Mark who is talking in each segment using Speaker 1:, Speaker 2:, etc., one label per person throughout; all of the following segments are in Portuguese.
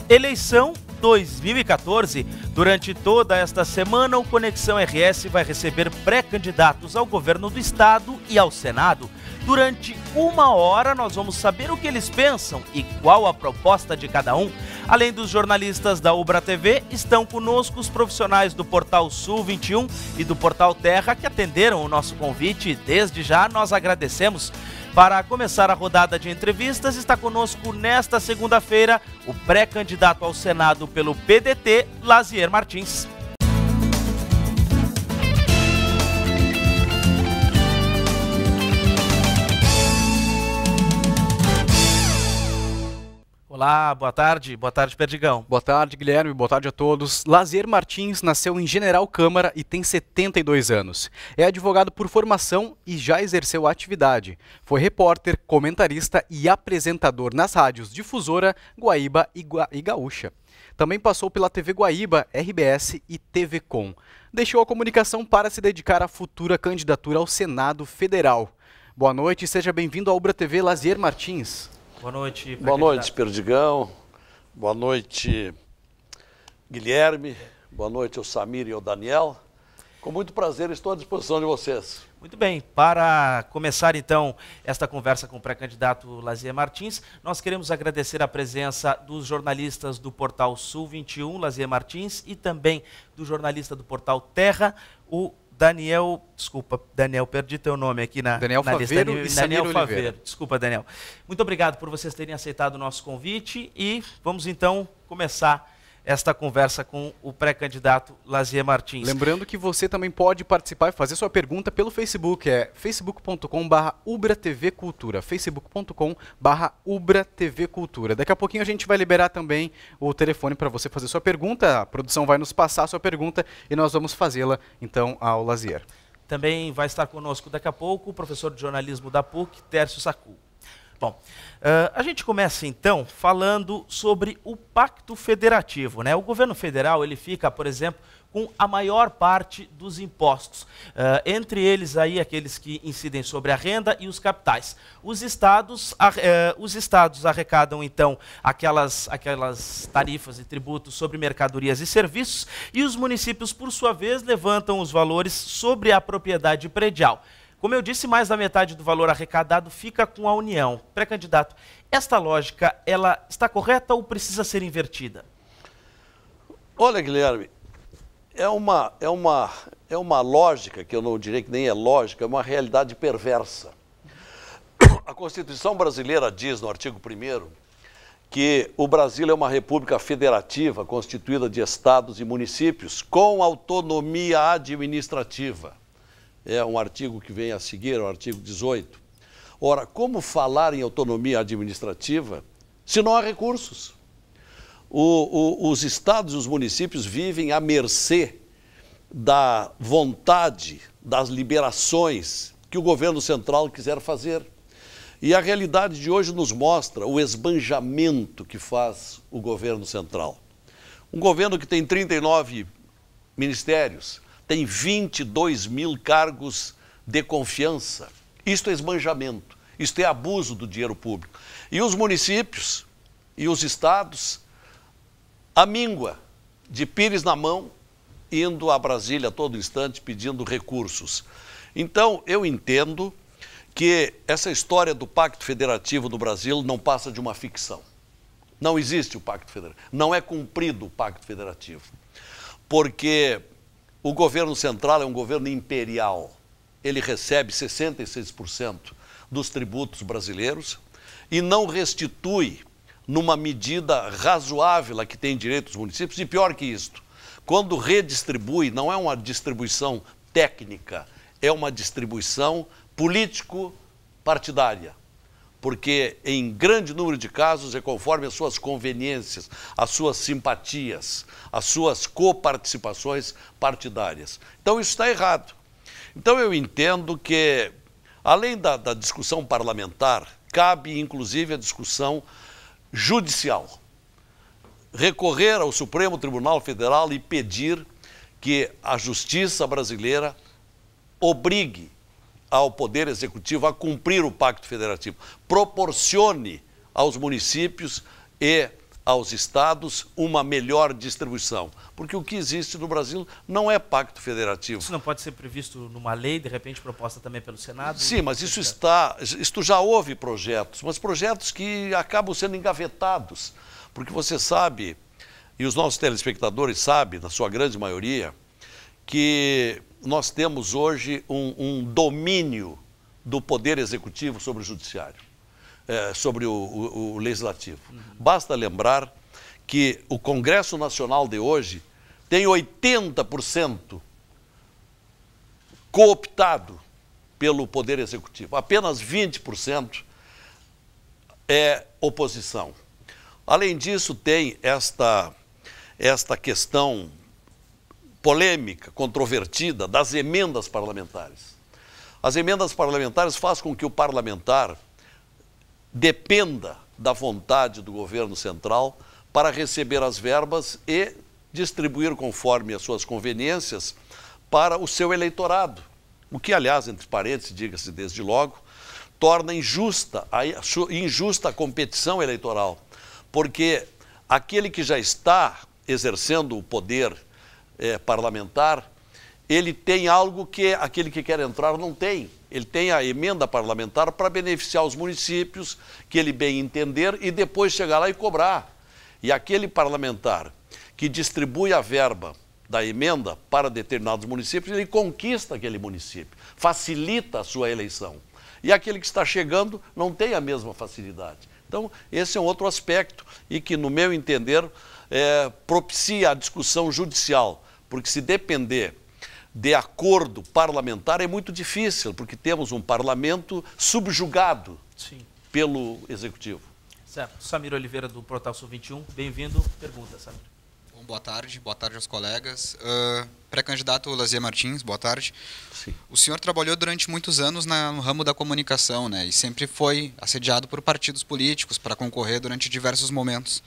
Speaker 1: Eleição 2014. Durante toda esta semana, o Conexão RS vai receber pré-candidatos ao governo do estado e ao Senado. Durante 1 hora, nós vamos saber o que eles pensam e qual a proposta de cada um. Além dos jornalistas da Ubra TV, estão conosco os profissionais do Portal Sul 21 e do Portal Terra que atenderam o nosso convite. Desde já, nós agradecemos. Para começar a rodada de entrevistas, está conosco nesta segunda-feira o pré-candidato ao Senado pelo PDT, Lazier Martins. Olá, boa tarde Perdigão.
Speaker 2: Boa tarde, Guilherme, boa tarde a todos. Lazier Martins nasceu em General Câmara e tem 72 anos. É advogado por formação e já exerceu a atividade. Foi repórter, comentarista e apresentador nas rádios Difusora, Guaíba e Gaúcha. Também passou pela TV Guaíba, RBS e TV Com. Deixou a comunicação para se dedicar à futura candidatura ao Senado Federal. Boa noite e seja bem-vindo à Ubra TV, Lazier Martins.
Speaker 1: Boa noite.
Speaker 3: Boa noite, Perdigão. Boa noite, Guilherme. Boa noite ao Samir e ao Daniel. Com muito prazer, estou à disposição de vocês.
Speaker 1: Muito bem. Para começar, então, esta conversa com o pré-candidato Lazier Martins, nós queremos agradecer a presença dos jornalistas do Portal Sul 21, Lazier Martins, e também do jornalista do Portal Terra, o Daniel, perdi teu nome aqui na
Speaker 2: Faveiro
Speaker 1: lista.
Speaker 2: E Daniel
Speaker 1: Faveiro. Desculpa, Daniel. Muito obrigado por vocês terem aceitado o nosso convite e vamos então começar esta conversa com o pré-candidato Lazier Martins.
Speaker 2: Lembrando que você também pode participar e fazer sua pergunta pelo Facebook, é facebook.com/UbraTVCultura, facebook.com/UbraTVCultura. Daqui a pouquinho a gente vai liberar também o telefone para você fazer sua pergunta, a produção vai nos passar a sua pergunta e nós vamos fazê-la então ao Lazier.
Speaker 1: Também vai estar conosco daqui a pouco o professor de jornalismo da PUC, Tércio Sacu. Bom, a gente começa então falando sobre o Pacto Federativo, né? O governo federal ele fica, por exemplo, com a maior parte dos impostos, entre eles aí aqueles que incidem sobre a renda e os capitais. Os estados arrecadam então aquelas tarifas e tributos sobre mercadorias e serviços e os municípios, por sua vez, levantam os valores sobre a propriedade predial. Como eu disse, mais da metade do valor arrecadado fica com a União. Pré-candidato, esta lógica, ela está correta ou precisa ser invertida?
Speaker 3: Olha, Guilherme, é uma lógica, que eu não direi que nem é lógica, é uma realidade perversa. A Constituição brasileira diz, no artigo 1º, que o Brasil é uma república federativa constituída de estados e municípios com autonomia administrativa. É um artigo que vem a seguir, o artigo 18. Ora, como falar em autonomia administrativa se não há recursos? Os estados e os municípios vivem à mercê da vontade, das liberações que o governo central quiser fazer. E a realidade de hoje nos mostra o esbanjamento que faz o governo central. Um governo que tem 39 ministérios, tem 22 mil cargos de confiança. Isto é esbanjamento, isto é abuso do dinheiro público. E os municípios e os estados, a míngua, de pires na mão, indo a Brasília a todo instante pedindo recursos. Então, eu entendo que essa história do Pacto Federativo do Brasil não passa de uma ficção. Não existe o Pacto Federativo, não é cumprido o Pacto Federativo. Porque o governo central é um governo imperial. Ele recebe 66% dos tributos brasileiros e não restitui numa medida razoável a que tem direito os municípios. E pior que isto, quando redistribui, não é uma distribuição técnica, é uma distribuição político-partidária. Porque em grande número de casos é conforme as suas conveniências, as suas simpatias, as suas coparticipações partidárias. Então isso está errado. Então eu entendo que, além da discussão parlamentar, cabe inclusive a discussão judicial. Recorrer ao Supremo Tribunal Federal e pedir que a justiça brasileira obrigue ao Poder Executivo a cumprir o Pacto Federativo, proporcione aos municípios e aos estados uma melhor distribuição. Porque o que existe no Brasil não é pacto federativo.
Speaker 1: Isso não pode ser previsto numa lei, de repente proposta também pelo Senado?
Speaker 3: Sim, mas isto já houve projetos, mas projetos que acabam sendo engavetados. Porque você sabe, e os nossos telespectadores sabem, na sua grande maioria, que nós temos hoje um domínio do poder executivo sobre o judiciário, sobre o legislativo. Basta lembrar que o Congresso Nacional de hoje tem 80% cooptado pelo poder executivo. Apenas 20% é oposição. Além disso, tem esta questão polêmica, controvertida das emendas parlamentares. As emendas parlamentares fazem com que o parlamentar dependa da vontade do governo central para receber as verbas e distribuir conforme as suas conveniências para o seu eleitorado. O que, aliás, entre parênteses, diga-se desde logo, torna injusta a competição eleitoral, porque aquele que já está exercendo o poder parlamentar, ele tem algo que aquele que quer entrar não tem. Ele tem a emenda parlamentar para beneficiar os municípios, que ele bem entender, e depois chegar lá e cobrar. E aquele parlamentar que distribui a verba da emenda para determinados municípios, ele conquista aquele município, facilita a sua eleição. E aquele que está chegando não tem a mesma facilidade. Então, esse é um outro aspecto e que, no meu entender, propicia a discussão judicial, porque se depender de acordo parlamentar é muito difícil, porque temos um parlamento subjugado pelo Executivo.
Speaker 1: Certo. Samir Oliveira, do Portal Sul 21, bem-vindo. Pergunta, Samir.
Speaker 4: Bom, boa tarde aos colegas. Pré-candidato Lazier Martins, boa tarde.
Speaker 3: Sim.
Speaker 4: O senhor trabalhou durante muitos anos no ramo da comunicação, né, e sempre foi assediado por partidos políticos para concorrer durante diversos momentos.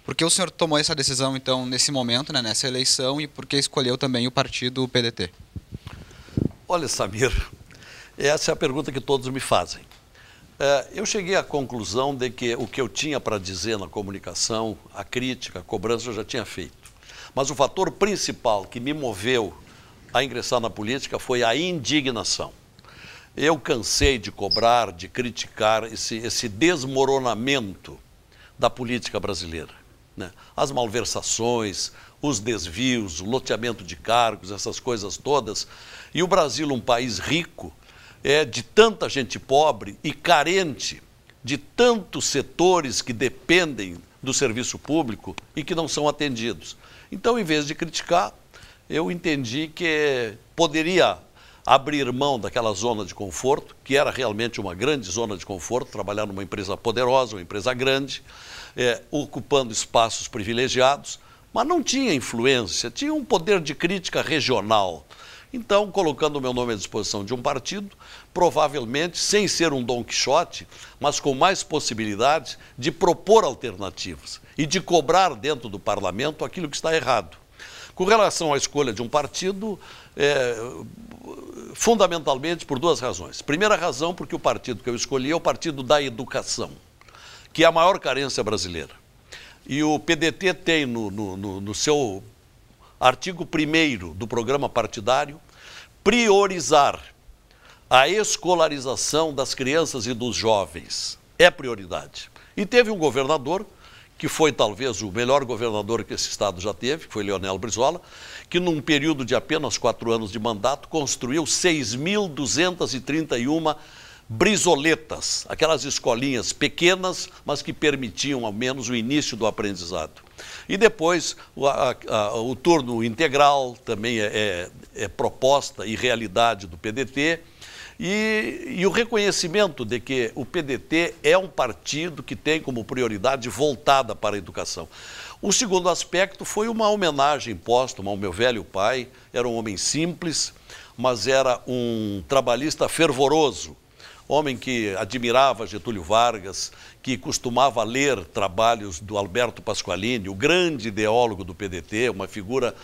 Speaker 4: Por que o senhor tomou essa decisão, então, nesse momento, né, nessa eleição, e por que escolheu também o partido PDT?
Speaker 3: Olha, Samir, essa é a pergunta que todos me fazem. Eu cheguei à conclusão de que o que eu tinha para dizer na comunicação, a crítica, a cobrança, eu já tinha feito. Mas o fator principal que me moveu a ingressar na política foi a indignação. Eu cansei de cobrar, de criticar esse desmoronamento da política brasileira, né? As malversações, os desvios, o loteamento de cargos, essas coisas todas. E o Brasil, um país rico, de tanta gente pobre e carente de tantos setores que dependem do serviço público e que não são atendidos. Então, em vez de criticar, eu entendi que poderia abrir mão daquela zona de conforto, que era realmente uma grande zona de conforto, trabalhar numa empresa poderosa, uma empresa grande, ocupando espaços privilegiados, mas não tinha influência, tinha um poder de crítica regional. Então, colocando o meu nome à disposição de um partido, provavelmente, sem ser um Dom Quixote, mas com mais possibilidades de propor alternativas e de cobrar dentro do parlamento aquilo que está errado. Com relação à escolha de um partido, fundamentalmente por duas razões. Primeira razão, porque o partido que eu escolhi é o Partido da Educação, que é a maior carência brasileira. E o PDT tem no seu artigo 1º do programa partidário priorizar a escolarização das crianças e dos jovens. É prioridade. E teve um governador, que foi talvez o melhor governador que esse estado já teve, que foi Leonel Brizola, que num período de apenas 4 anos de mandato construiu 6.231 brizoletas, aquelas escolinhas pequenas, mas que permitiam ao menos o início do aprendizado. E depois o turno integral também é proposta e realidade do PDT, e o reconhecimento de que o PDT é um partido que tem como prioridade voltada para a educação. O segundo aspecto foi uma homenagem póstuma ao meu velho pai. Era um homem simples, mas era um trabalhista fervoroso, homem que admirava Getúlio Vargas, que costumava ler trabalhos do Alberto Pasqualini, o grande ideólogo do PDT, uma figura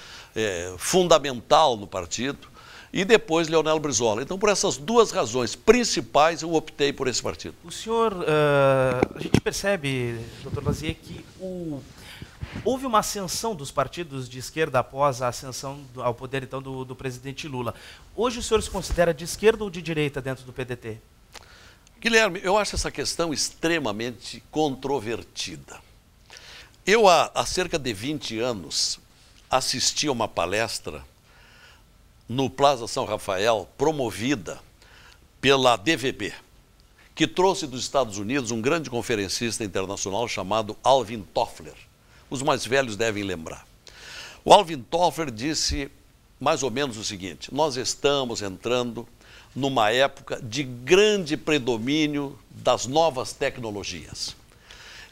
Speaker 3: fundamental no partido, e depois Leonel Brizola. Então, por essas duas razões principais, eu optei por esse partido.
Speaker 1: O senhor, a gente percebe, doutor Lazier, que houve uma ascensão dos partidos de esquerda após a ascensão ao poder então do presidente Lula. Hoje o senhor se considera de esquerda ou de direita dentro do PDT?
Speaker 3: Guilherme, eu acho essa questão extremamente controvertida. Eu, há cerca de 20 anos, assisti a uma palestra no Plaza São Rafael, promovida pela DVB, que trouxe dos Estados Unidos um grande conferencista internacional chamado Alvin Toffler. Os mais velhos devem lembrar. O Alvin Toffler disse mais ou menos o seguinte: nós estamos entrando numa época de grande predomínio das novas tecnologias.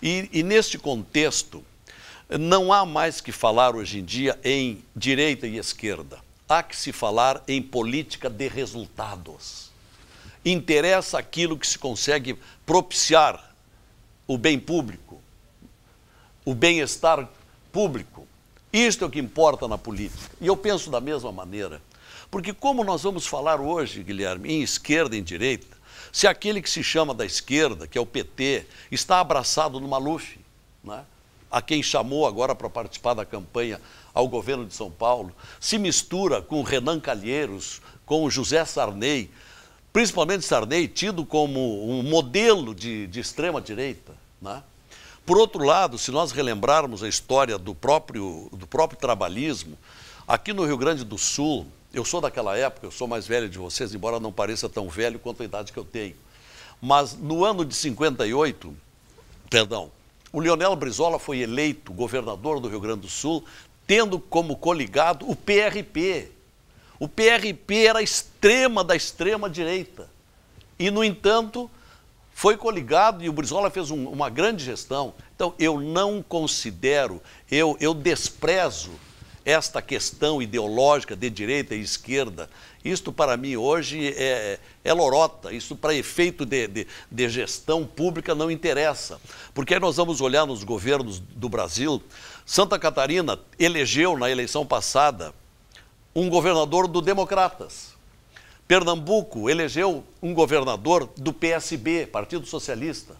Speaker 3: E neste contexto, não há mais que falar hoje em dia em direita e esquerda. Há que se falar em política de resultados. Interessa aquilo que se consegue propiciar o bem público, o bem-estar público. Isto é o que importa na política. E eu penso da mesma maneira. Porque como nós vamos falar hoje, Guilherme, em esquerda e em direita, se aquele que se chama da esquerda, que é o PT, está abraçado no Maluf, né? A quem chamou agora para participar da campanha ao governo de São Paulo, se mistura com Renan Calheiros, com o José Sarney, principalmente Sarney, tido como um modelo de extrema-direita, né? Por outro lado, se nós relembrarmos a história do próprio trabalhismo, aqui no Rio Grande do Sul, eu sou daquela época, eu sou mais velho de vocês, embora não pareça tão velho quanto a idade que eu tenho, mas no ano de 58, o Leonel Brizola foi eleito governador do Rio Grande do Sul, tendo como coligado o PRP. O PRP era extrema da extrema-direita. E, no entanto, foi coligado e o Brizola fez uma grande gestão. Então, eu não considero, eu desprezo esta questão ideológica de direita e esquerda. Isto, para mim, hoje é lorota. Isso, para efeito de gestão pública, não interessa. Porque aí nós vamos olhar nos governos do Brasil. Santa Catarina elegeu, na eleição passada, um governador do Democratas. Pernambuco elegeu um governador do PSB, Partido Socialista.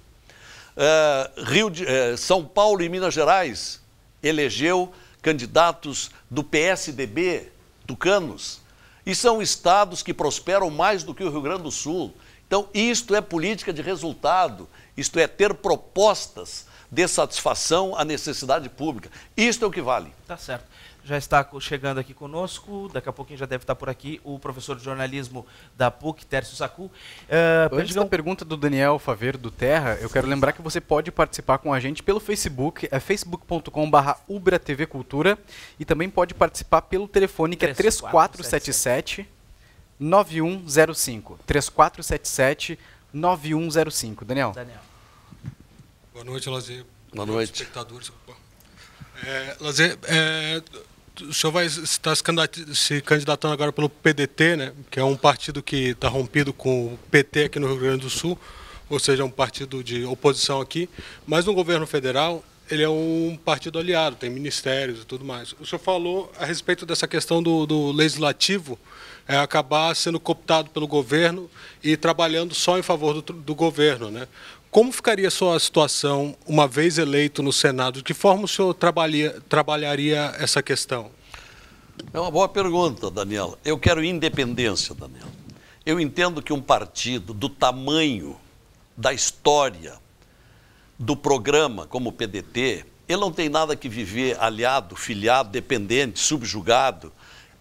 Speaker 3: São Paulo e Minas Gerais elegeu candidatos do PSDB, tucanos, e são estados que prosperam mais do que o Rio Grande do Sul. Então, isto é política de resultado, isto é ter propostas de satisfação à necessidade pública. Isto é o que vale.
Speaker 1: Tá certo. Já está chegando aqui conosco, daqui a pouquinho já deve estar por aqui, o professor de jornalismo da PUC, Tércio Saccu.
Speaker 2: Antes da pergunta do Daniel Faveiro do Terra, eu quero lembrar que você pode participar com a gente pelo Facebook, é facebook.com/ubratvcultura, e também pode participar pelo telefone que é 3477-9105. 3477-9105. Daniel.
Speaker 5: Boa noite, Lazer.
Speaker 3: Boa noite.
Speaker 5: Espectadores. Lazer, o senhor vai estar se candidatando agora pelo PDT, né, que é um partido que está rompido com o PT aqui no Rio Grande do Sul, ou seja, um partido de oposição aqui, mas no governo federal ele é um partido aliado, tem ministérios e tudo mais. O senhor falou a respeito dessa questão do legislativo acabar sendo cooptado pelo governo e trabalhando só em favor do governo, né? Como ficaria a sua situação uma vez eleito no Senado? De que forma o senhor trabalharia essa questão?
Speaker 3: É uma boa pergunta, Daniela. Eu quero independência, Daniela. Eu entendo que um partido do tamanho da história do programa como o PDT, ele não tem nada que viver aliado, filiado, dependente, subjugado,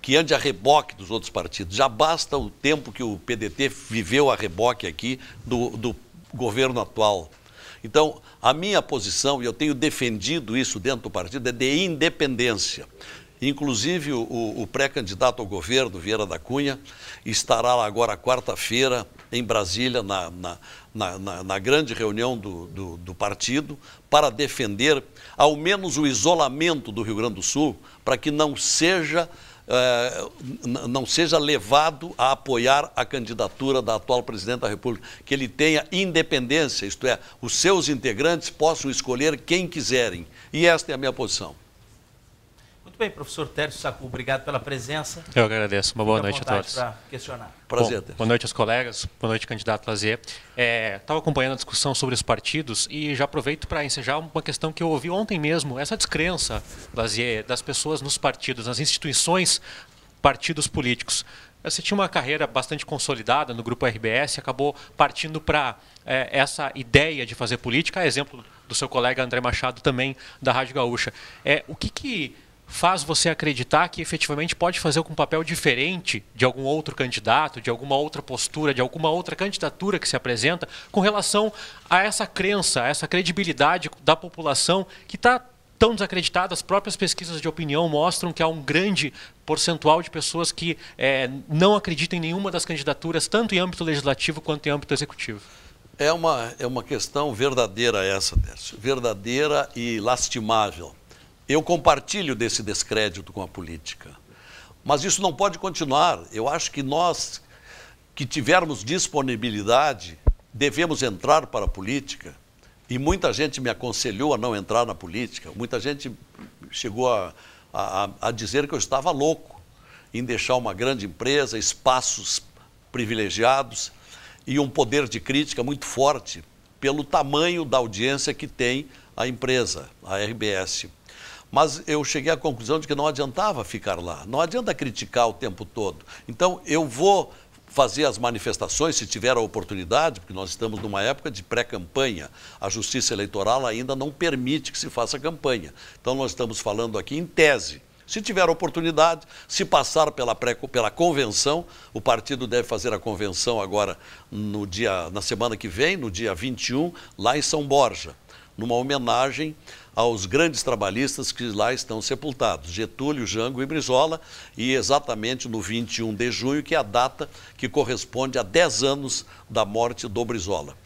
Speaker 3: que ande a reboque dos outros partidos. Já basta o tempo que o PDT viveu a reboque aqui do governo atual. Então, a minha posição, e eu tenho defendido isso dentro do partido, é de independência. Inclusive, o pré-candidato ao governo, Vieira da Cunha, estará lá agora quarta-feira em Brasília, na grande reunião do partido, para defender ao menos o isolamento do Rio Grande do Sul, para que não seja levado a apoiar a candidatura da atual presidente da República, que ele tenha independência, isto é, os seus integrantes possam escolher quem quiserem. E esta é a minha posição.
Speaker 1: Muito bem, professor Tércio Saccu, obrigado pela presença.
Speaker 6: Eu agradeço. Uma boa noite a todos.
Speaker 1: Para questionar.
Speaker 3: Prazer.
Speaker 6: Bom, boa noite aos colegas, boa noite, candidato Lazier. Estava acompanhando a discussão sobre os partidos e já aproveito para ensejar uma questão que eu ouvi ontem mesmo, essa descrença, Lazier, das pessoas nos partidos, nas instituições, partidos políticos. Você tinha uma carreira bastante consolidada no Grupo RBS, acabou partindo para essa ideia de fazer política, a exemplo do seu colega André Machado, também da Rádio Gaúcha. O que faz você acreditar que efetivamente pode fazer um papel diferente de algum outro candidato, de alguma outra postura, de alguma outra candidatura que se apresenta com relação a essa crença, a essa credibilidade da população que está tão desacreditada? As próprias pesquisas de opinião mostram que há um grande percentual de pessoas que não acreditam em nenhuma das candidaturas, tanto em âmbito legislativo quanto em âmbito executivo.
Speaker 3: É uma questão verdadeira essa, Tércio, verdadeira e lastimável. Eu compartilho desse descrédito com a política, mas isso não pode continuar. Eu acho que nós, que tivermos disponibilidade, devemos entrar para a política, e muita gente me aconselhou a não entrar na política, muita gente chegou a dizer que eu estava louco em deixar uma grande empresa, espaços privilegiados e um poder de crítica muito forte pelo tamanho da audiência que tem a empresa, a RBS. Mas eu cheguei à conclusão de que não adiantava ficar lá, não adianta criticar o tempo todo. Então eu vou fazer as manifestações, se tiver a oportunidade, porque nós estamos numa época de pré-campanha. A Justiça Eleitoral ainda não permite que se faça campanha. Então nós estamos falando aqui em tese. Se tiver a oportunidade, se passar pela convenção, o partido deve fazer a convenção agora na semana que vem, no dia 21, lá em São Borja, numa homenagem aos grandes trabalhistas que lá estão sepultados, Getúlio, Jango e Brizola, e exatamente no 21 de junho, que é a data que corresponde a 10 anos da morte do Brizola.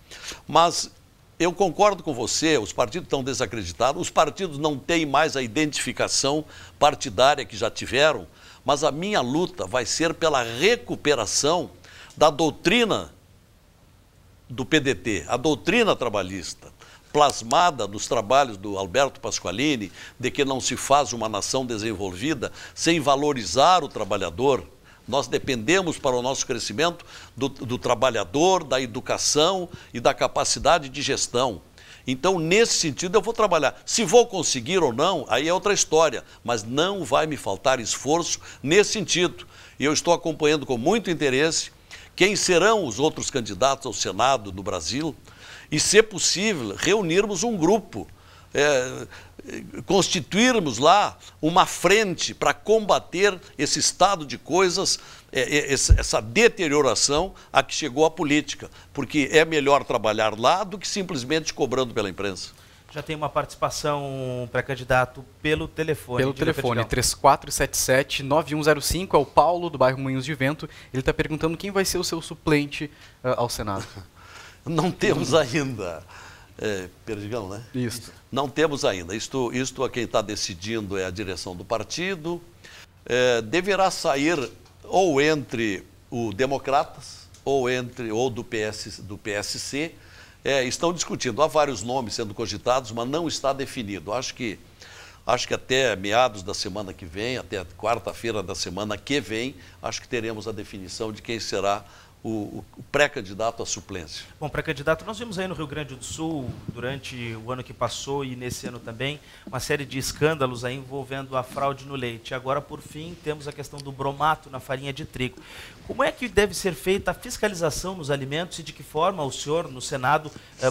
Speaker 3: Mas eu concordo com você, os partidos estão desacreditados, os partidos não têm mais a identificação partidária que já tiveram, mas a minha luta vai ser pela recuperação da doutrina do PDT, a doutrina trabalhista, plasmada nos trabalhos do Alberto Pasqualini, de que não se faz uma nação desenvolvida sem valorizar o trabalhador. Nós dependemos para o nosso crescimento do trabalhador, da educação e da capacidade de gestão. Então, nesse sentido, eu vou trabalhar. Se vou conseguir ou não, aí é outra história, mas não vai me faltar esforço nesse sentido. E eu estou acompanhando com muito interesse quem serão os outros candidatos ao Senado do Brasil, e, se possível, reunirmos um grupo, constituirmos lá uma frente para combater esse estado de coisas, essa deterioração a que chegou a política, porque é melhor trabalhar lá do que simplesmente cobrando pela imprensa.
Speaker 1: Já tem uma participação pré-candidato pelo telefone.
Speaker 2: Pelo telefone, 3477-9105, é o Paulo, do bairro Moinhos de Vento. Ele está perguntando quem vai ser o seu suplente ao Senado.
Speaker 3: Não temos ainda. Perdigão, né?
Speaker 2: Isso.
Speaker 3: Não temos ainda. Isto a quem está decidindo é a direção do partido. Deverá sair ou entre o Democratas ou do PSC. Estão discutindo. Há vários nomes sendo cogitados, mas não está definido. Acho que até meados da semana que vem, até quarta-feira da semana que vem, acho que teremos a definição de quem será o pré-candidato à suplência.
Speaker 1: Bom, pré-candidato, nós vimos aí no Rio Grande do Sul, durante o ano que passou e nesse ano também, uma série de escândalos aí envolvendo a fraude no leite. Agora, por fim, temos a questão do bromato na farinha de trigo. Como é que deve ser feita a fiscalização nos alimentos e de que forma o senhor, no Senado,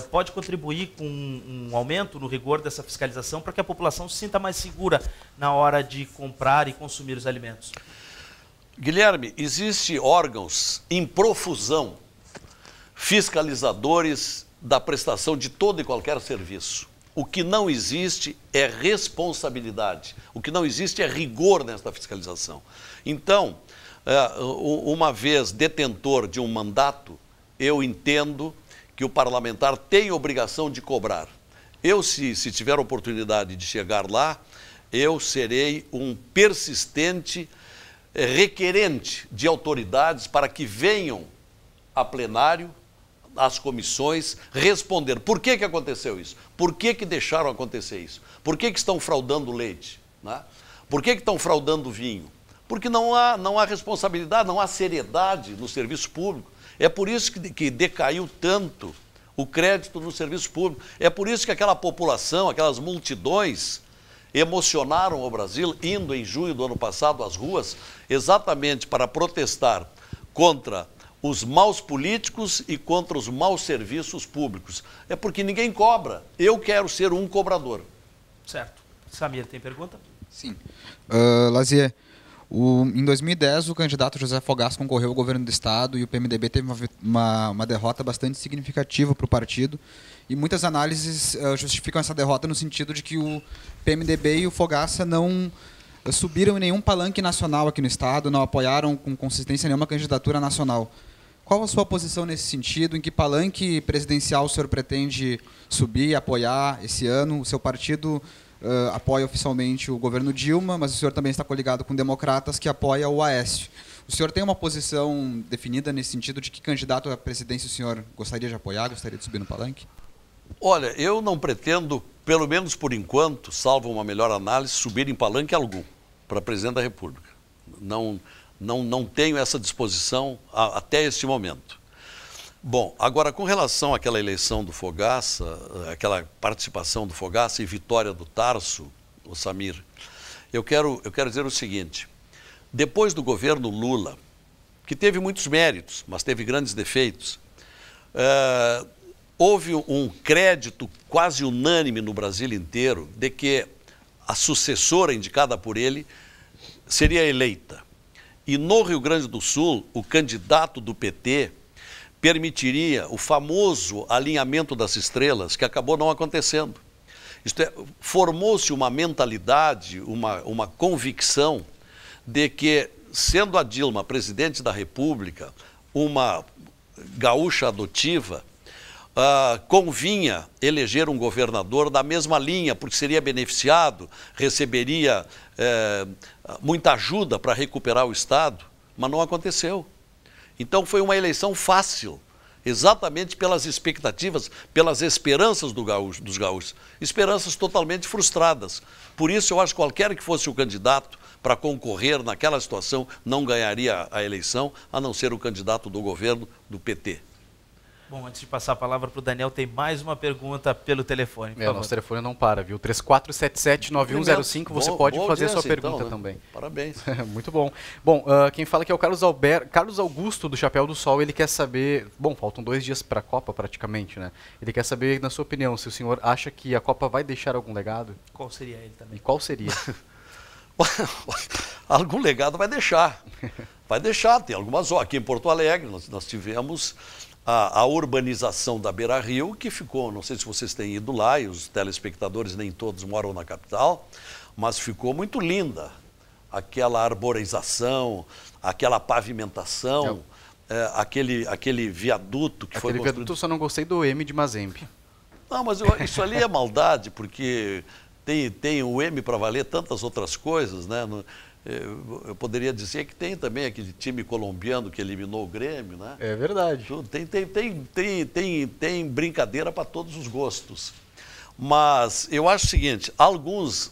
Speaker 1: pode contribuir com um aumento no rigor dessa fiscalização para que a população se sinta mais segura na hora de comprar e consumir os alimentos?
Speaker 3: Guilherme, existem órgãos em profusão, fiscalizadores da prestação de todo e qualquer serviço. O que não existe é responsabilidade, o que não existe é rigor nesta fiscalização. Então, uma vez detentor de um mandato, eu entendo que o parlamentar tem obrigação de cobrar. Eu, se tiver a oportunidade de chegar lá, eu serei um persistente requerente de autoridades para que venham a plenário, às comissões, responder. Por que aconteceu isso? Por que deixaram acontecer isso? Por que estão fraudando o leite? Né? Por que estão fraudando o vinho? Porque não há responsabilidade, não há seriedade no serviço público. É por isso que decaiu tanto o crédito no serviço público. É por isso que aquela população, aquelas multidões emocionaram o Brasil, indo em junho do ano passado às ruas, exatamente para protestar contra os maus políticos e contra os maus serviços públicos. É porque ninguém cobra. Eu quero ser um cobrador.
Speaker 1: Certo. Samir, tem pergunta?
Speaker 4: Sim. Lazier, em 2010 o candidato José Fogaça concorreu ao governo do estado e o PMDB teve uma derrota bastante significativa para o partido. E muitas análises justificam essa derrota no sentido de que o PMDB e o Fogaça não subiram em nenhum palanque nacional aqui no estado, não apoiaram com consistência nenhuma candidatura nacional. Qual a sua posição nesse sentido? Em que palanque presidencial o senhor pretende subir, apoiar esse ano? O seu partido apoia oficialmente o governo Dilma, mas o senhor também está coligado com democratas que apoia o Aécio. O senhor tem uma posição definida nesse sentido de que candidato à presidência o senhor gostaria de apoiar, gostaria de subir no palanque?
Speaker 3: Olha, eu não pretendo, pelo menos por enquanto, salvo uma melhor análise, subir em palanque algum para presidente da República. Não tenho essa disposição até este momento. Bom, agora com relação àquela eleição do Fogaça, aquela participação do Fogaça e vitória do Tarso, o Samir, eu quero dizer o seguinte: depois do governo Lula, que teve muitos méritos, mas teve grandes defeitos, houve um crédito quase unânime no Brasil inteiro de que a sucessora indicada por ele seria eleita. E no Rio Grande do Sul, o candidato do PT permitiria o famoso alinhamento das estrelas, que acabou não acontecendo. Isto é, formou-se uma mentalidade, uma convicção de que, sendo a Dilma presidente da República, uma gaúcha adotiva, convinha eleger um governador da mesma linha, porque seria beneficiado, receberia muita ajuda para recuperar o Estado, mas não aconteceu. Então foi uma eleição fácil, exatamente pelas expectativas, pelas esperanças dos gaúchos, esperanças totalmente frustradas. Por isso eu acho que qualquer que fosse o candidato para concorrer naquela situação não ganharia a eleição, a não ser o candidato do governo do PT.
Speaker 1: Bom, antes de passar a palavra para o Daniel, tem mais uma pergunta pelo telefone.
Speaker 2: Nosso telefone não para, viu? 3477-9105, você pode fazer a sua pergunta então, né? Também.
Speaker 3: Parabéns.
Speaker 2: Muito bom. Bom, quem fala aqui é o Carlos Augusto, do Chapéu do Sol. Ele quer saber... Bom, faltam 2 dias para a Copa, praticamente, né? Ele quer saber, na sua opinião, se o senhor acha que a Copa vai deixar algum legado?
Speaker 1: Qual seria ele também?
Speaker 2: E qual seria?
Speaker 3: Algum legado vai deixar. Vai deixar. Tem algumas... Aqui em Porto Alegre, nós tivemos... A urbanização da Beira-Rio, que ficou, não sei se vocês têm ido lá, e os telespectadores nem todos moram na capital, mas ficou muito linda. Aquela arborização, aquela pavimentação, aquele viaduto que foi construído. Aquele
Speaker 2: viaduto eu só não gostei do M de Mazembe.
Speaker 3: Não, mas isso ali é maldade, porque tem o M para valer tantas outras coisas, né? Eu poderia dizer que tem também aquele time colombiano que eliminou o Grêmio, né?
Speaker 2: É verdade.
Speaker 3: Tem brincadeira para todos os gostos. Mas eu acho o seguinte, alguns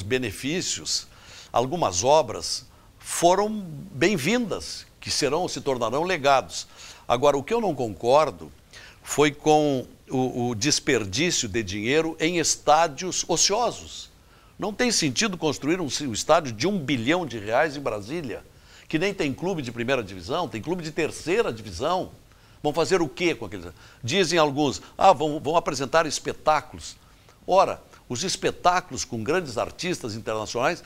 Speaker 3: benefícios, algumas obras foram bem-vindas, que se tornarão legados. Agora, o que eu não concordo foi com o desperdício de dinheiro em estádios ociosos. Não tem sentido construir um estádio de R$1 bilhão em Brasília, que nem tem clube de primeira divisão, tem clube de terceira divisão. Vão fazer o quê com aqueles? Dizem alguns, vão apresentar espetáculos. Ora, os espetáculos com grandes artistas internacionais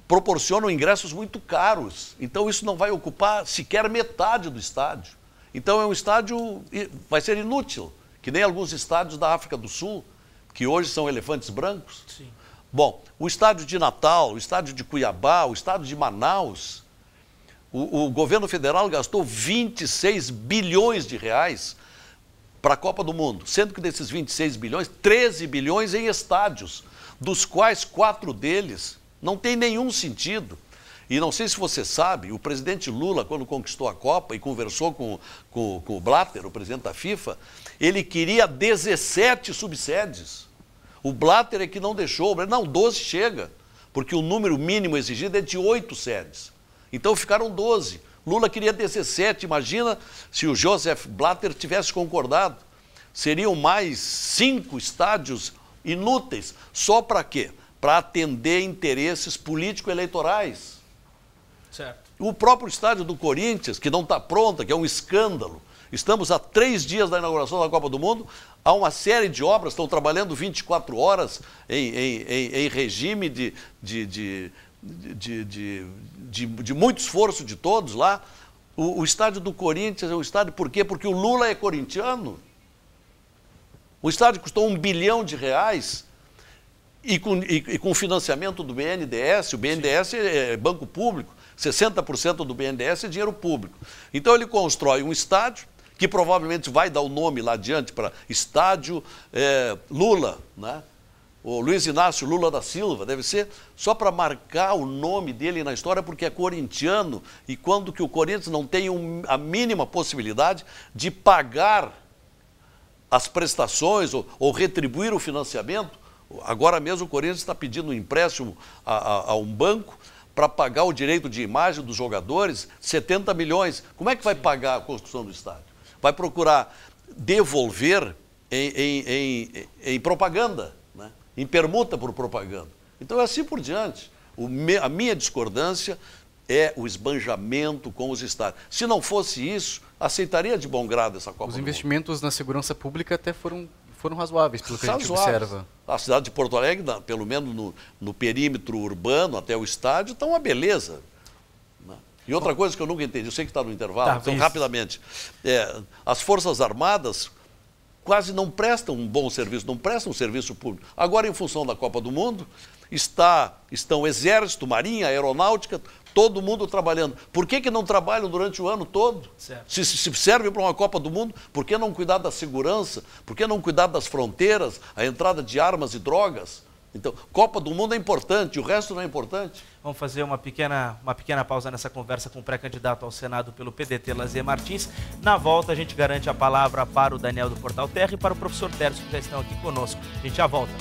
Speaker 3: proporcionam ingressos muito caros. Então isso não vai ocupar sequer metade do estádio. Então é um estádio, vai ser inútil, que nem alguns estádios da África do Sul, que hoje são elefantes brancos.
Speaker 1: Sim.
Speaker 3: Bom, o estádio de Natal, o estádio de Cuiabá, o estádio de Manaus, o governo federal gastou R$26 bilhões para a Copa do Mundo, sendo que desses 26 bilhões, 13 bilhões em estádios, dos quais 4 deles não tem nenhum sentido. E não sei se você sabe, o presidente Lula, quando conquistou a Copa e conversou com o Blatter, o presidente da FIFA, ele queria 17 subsedes. O Blatter é que não deixou, não, 12 chega, porque o número mínimo exigido é de 8 sedes. Então ficaram 12. Lula queria 17. Imagina se o Joseph Blatter tivesse concordado. Seriam mais 5 estádios inúteis. Só para quê? Para atender interesses político-eleitorais.
Speaker 1: Certo.
Speaker 3: O próprio estádio do Corinthians, que não está pronto, que é um escândalo. Estamos a 3 dias da inauguração da Copa do Mundo, há uma série de obras, estão trabalhando 24 horas em regime de muito esforço de todos lá. O estádio do Corinthians é um estádio, por quê? Porque o Lula é corintiano. O estádio custou R$1 bilhão e com financiamento do BNDES. O BNDES é banco público, 60% do BNDES é dinheiro público. Então ele constrói um estádio que provavelmente vai dar o nome lá adiante para Estádio Lula, né? O Luiz Inácio Lula da Silva, deve ser só para marcar o nome dele na história, porque é corintiano, e quando que o Corinthians não tem a mínima possibilidade de pagar as prestações ou retribuir o financiamento. Agora mesmo o Corinthians está pedindo um empréstimo a um banco para pagar o direito de imagem dos jogadores, 70 milhões. Como é que vai pagar a construção do estádio? Vai procurar devolver em propaganda, né? Em permuta por propaganda. Então é assim por diante. A minha discordância é o esbanjamento com os estádios. Se não fosse isso, aceitaria de bom grado essa Copa do Mundo.
Speaker 2: Os investimentos na segurança pública até foram razoáveis, pelo que a gente observa.
Speaker 3: A cidade de Porto Alegre, pelo menos no perímetro urbano até o estádio, está uma beleza. E outra coisa que eu nunca entendi, eu sei que está no intervalo, então rapidamente. As Forças Armadas quase não prestam um bom serviço, não prestam um serviço público. Agora, em função da Copa do Mundo, estão Exército, Marinha, Aeronáutica, todo mundo trabalhando. Por que não trabalham durante o ano todo? Se serve para uma Copa do Mundo, por que não cuidar da segurança? Por que não cuidar das fronteiras, a entrada de armas e drogas? Então, Copa do Mundo é importante, o resto não é importante.
Speaker 1: Vamos fazer uma pequena pausa nessa conversa com o pré-candidato ao Senado pelo PDT, Lazier Martins. Na volta, a gente garante a palavra para o Daniel do Portal Terra e para o professor Tércio, que já estão aqui conosco. A gente já volta.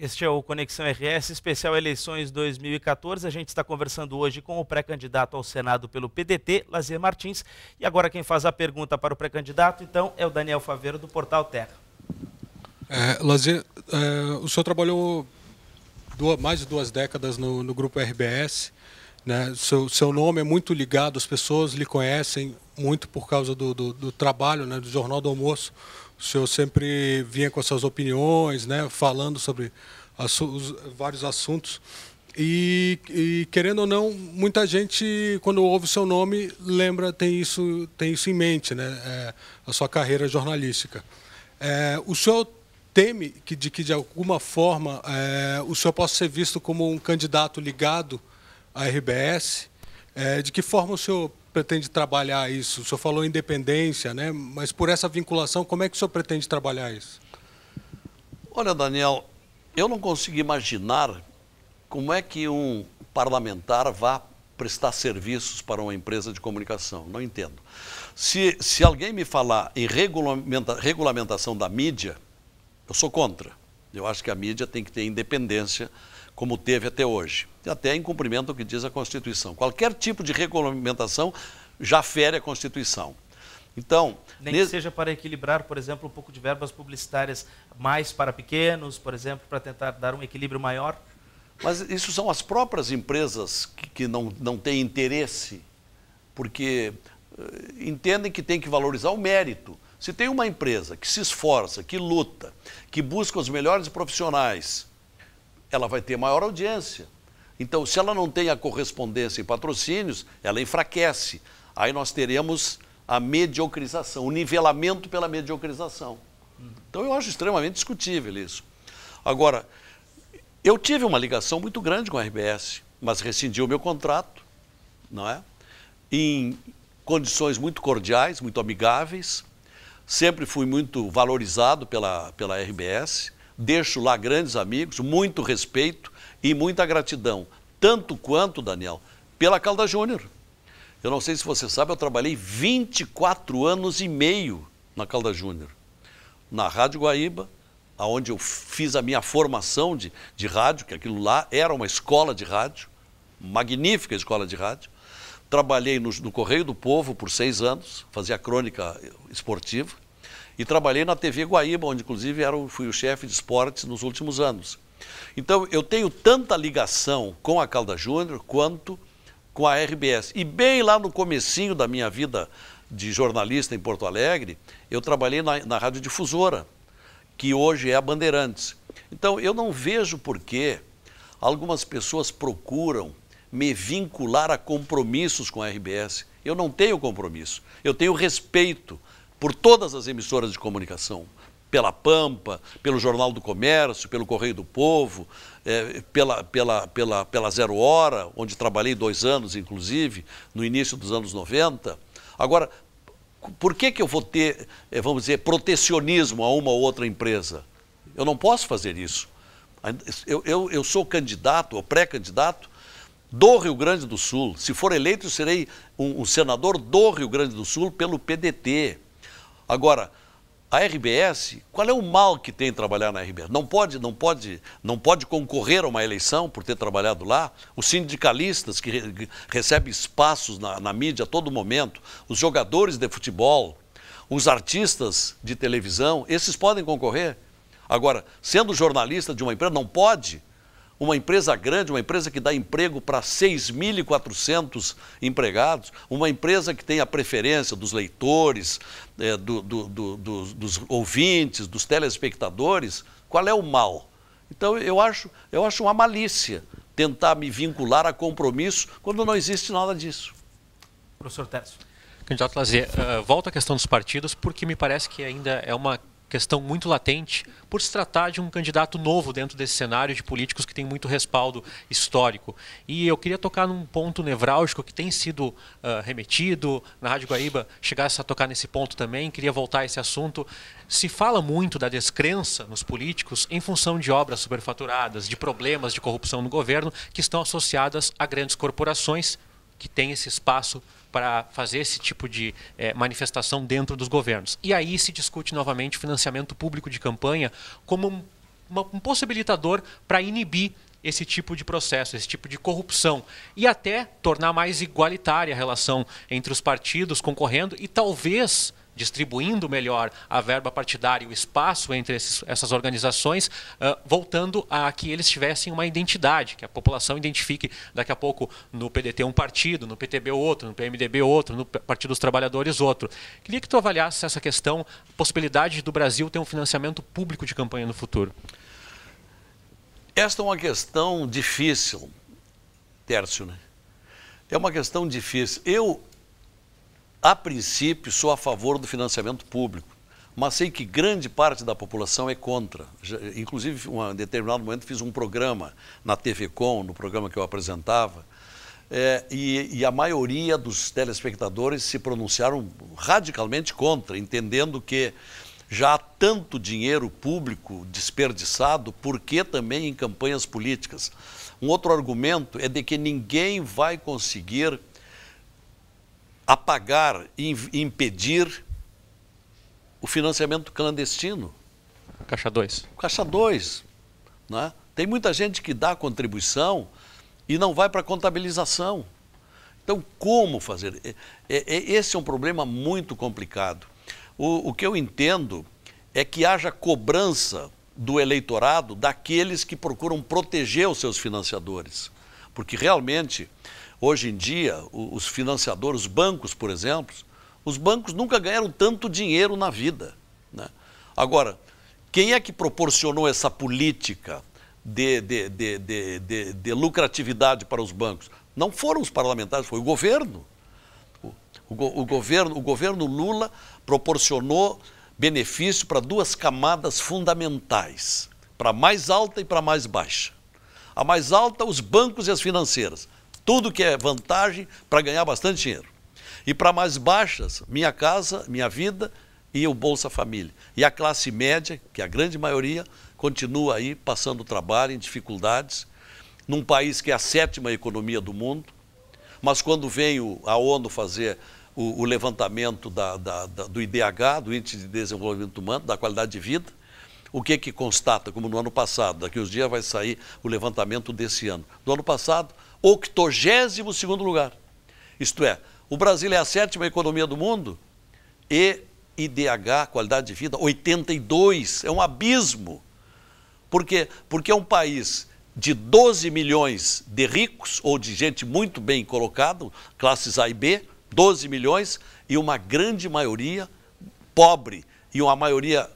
Speaker 1: Este é o Conexão RS, especial eleições 2014. A gente está conversando hoje com o pré-candidato ao Senado pelo PDT, Lazier Martins. E agora quem faz a pergunta para o pré-candidato, então, é o Daniel Faveiro, do Portal Terra.
Speaker 5: Lazier, o senhor trabalhou mais de 2 décadas no Grupo RBS, né? Seu nome é muito ligado, as pessoas lhe conhecem muito por causa do trabalho, né, do Jornal do Almoço. O senhor sempre vinha com suas opiniões, né, falando sobre vários assuntos. E querendo ou não, muita gente, quando ouve o seu nome, tem isso em mente, né, a sua carreira jornalística. O senhor teme que de alguma forma o senhor possa ser visto como um candidato ligado à RBS? De que forma o senhor pretende trabalhar isso? O senhor falou independência, né? Mas por essa vinculação, como é que o senhor pretende trabalhar isso?
Speaker 3: Olha, Daniel, eu não consigo imaginar como é que um parlamentar vá prestar serviços para uma empresa de comunicação. Não entendo. Se alguém me falar em regulamentação da mídia, eu sou contra. Eu acho que a mídia tem que ter independência, como teve até hoje, e até em cumprimento do que diz a Constituição. Qualquer tipo de regulamentação já fere a Constituição. Então,
Speaker 1: nem que seja para equilibrar, por exemplo, um pouco de verbas publicitárias mais para pequenos, por exemplo, para tentar dar um equilíbrio maior?
Speaker 3: Mas isso são as próprias empresas que não têm interesse, porque entendem que tem que valorizar o mérito. Se tem uma empresa que se esforça, que luta, que busca os melhores profissionais, ela vai ter maior audiência. Então, se ela não tem a correspondência em patrocínios, ela enfraquece. Aí nós teremos a mediocrização, o nivelamento pela mediocrização. Então, eu acho extremamente discutível isso. Agora, eu tive uma ligação muito grande com a RBS, mas rescindi o meu contrato, não é? Em condições muito cordiais, muito amigáveis. Sempre fui muito valorizado pela RBS. Deixo lá grandes amigos, muito respeito e muita gratidão. tanto quanto, Daniel, pela Caldas Júnior. Eu não sei se você sabe, eu trabalhei 24 anos e meio na Caldas Júnior, na Rádio Guaíba, onde eu fiz a minha formação de rádio, que aquilo lá era uma escola de rádio, magnífica escola de rádio. Trabalhei no Correio do Povo por 6 anos, fazia crônica esportiva, e trabalhei na TV Guaíba, onde inclusive fui o chefe de esportes nos últimos anos. Então eu tenho tanta ligação com a Caldas Júnior quanto com a RBS. E bem lá no comecinho da minha vida de jornalista em Porto Alegre, eu trabalhei na Rádio Difusora, que hoje é a Bandeirantes. Então eu não vejo por que algumas pessoas procuram me vincular a compromissos com a RBS. Eu não tenho compromisso, eu tenho respeito por todas as emissoras de comunicação, pela Pampa, pelo Jornal do Comércio, pelo Correio do Povo, pela Zero Hora, onde trabalhei 2 anos, inclusive, no início dos anos 90. Agora, por que eu vou ter, vamos dizer, protecionismo a uma ou outra empresa? Eu não posso fazer isso. Eu sou candidato, ou pré-candidato, do Rio Grande do Sul. Se for eleito, eu serei um senador do Rio Grande do Sul pelo PDT. Agora, a RBS, qual é o mal que tem trabalhar na RBS? Não pode concorrer a uma eleição por ter trabalhado lá. Os sindicalistas que recebem espaços na mídia a todo momento, os jogadores de futebol, os artistas de televisão, esses podem concorrer. Agora, sendo jornalista de uma empresa, não pode. Uma empresa grande, uma empresa que dá emprego para 6.400 empregados, uma empresa que tem a preferência dos leitores, dos ouvintes, dos telespectadores, qual é o mal? Então eu acho uma malícia tentar me vincular a compromisso quando não existe nada disso.
Speaker 1: Professor Tércio.
Speaker 6: Candidato Lazier, volta à questão dos partidos, porque me parece que ainda é uma questão muito latente por se tratar de um candidato novo dentro desse cenário de políticos que tem muito respaldo histórico. E eu queria tocar num ponto nevrálgico que tem sido remetido, na Rádio Guaíba chegasse a tocar nesse ponto também, queria voltar a esse assunto. Se fala muito da descrença nos políticos em função de obras superfaturadas, de problemas de corrupção no governo que estão associadas a grandes corporações que têm esse espaço para fazer esse tipo de manifestação dentro dos governos. E aí se discute novamente o financiamento público de campanha como um possibilitador para inibir esse tipo de processo, esse tipo de corrupção e até tornar mais igualitária a relação entre os partidos concorrendo e talvez distribuindo melhor a verba partidária e o espaço entre essas organizações, voltando a que eles tivessem uma identidade, que a população identifique daqui a pouco no PDT um partido, no PTB outro, no PMDB outro, no Partido dos Trabalhadores outro. Queria que tu avaliasse essa questão, a possibilidade do Brasil ter um financiamento público de campanha no futuro.
Speaker 3: Esta é uma questão difícil, Tércio, né? É uma questão difícil. Eu, a princípio, sou a favor do financiamento público, mas sei que grande parte da população é contra. Inclusive, em determinado momento, fiz um programa na TV Com, no programa que eu apresentava, e a maioria dos telespectadores se pronunciaram radicalmente contra, entendendo que já há tanto dinheiro público desperdiçado, por que também em campanhas políticas? Um outro argumento é de que ninguém vai conseguir apagar e impedir o financiamento clandestino.
Speaker 6: Caixa 2.
Speaker 3: Caixa 2. Né? Tem muita gente que dá contribuição e não vai para a contabilização. Então, como fazer? Esse é um problema muito complicado. O que eu entendo é que haja cobrança do eleitorado daqueles que procuram proteger os seus financiadores. Porque realmente, hoje em dia, os financiadores, os bancos, por exemplo, os bancos nunca ganharam tanto dinheiro na vida, né? Agora, quem é que proporcionou essa política de lucratividade para os bancos? Não foram os parlamentares, foi o governo. O governo Lula proporcionou benefício para 2 camadas fundamentais, para a mais alta e para a mais baixa. A mais alta, os bancos e as financeiras. Tudo que é vantagem para ganhar bastante dinheiro. E para mais baixas, Minha Casa, Minha Vida e o Bolsa Família. E a classe média, que é a grande maioria, continua aí passando trabalho, em dificuldades. num país que é a 7ª economia do mundo, mas quando vem a ONU fazer o levantamento do IDH, do Índice de Desenvolvimento Humano, da qualidade de vida, o que constata, como no ano passado, daqui uns dias vai sair o levantamento desse ano. Do ano passado, 82º lugar. Isto é, o Brasil é a 7ª economia do mundo e IDH, qualidade de vida, 82, é um abismo. Por quê? Porque é um país de 12 milhões de ricos, ou de gente muito bem colocada, classes A e B, 12 milhões, e uma grande maioria pobre, e uma maioria,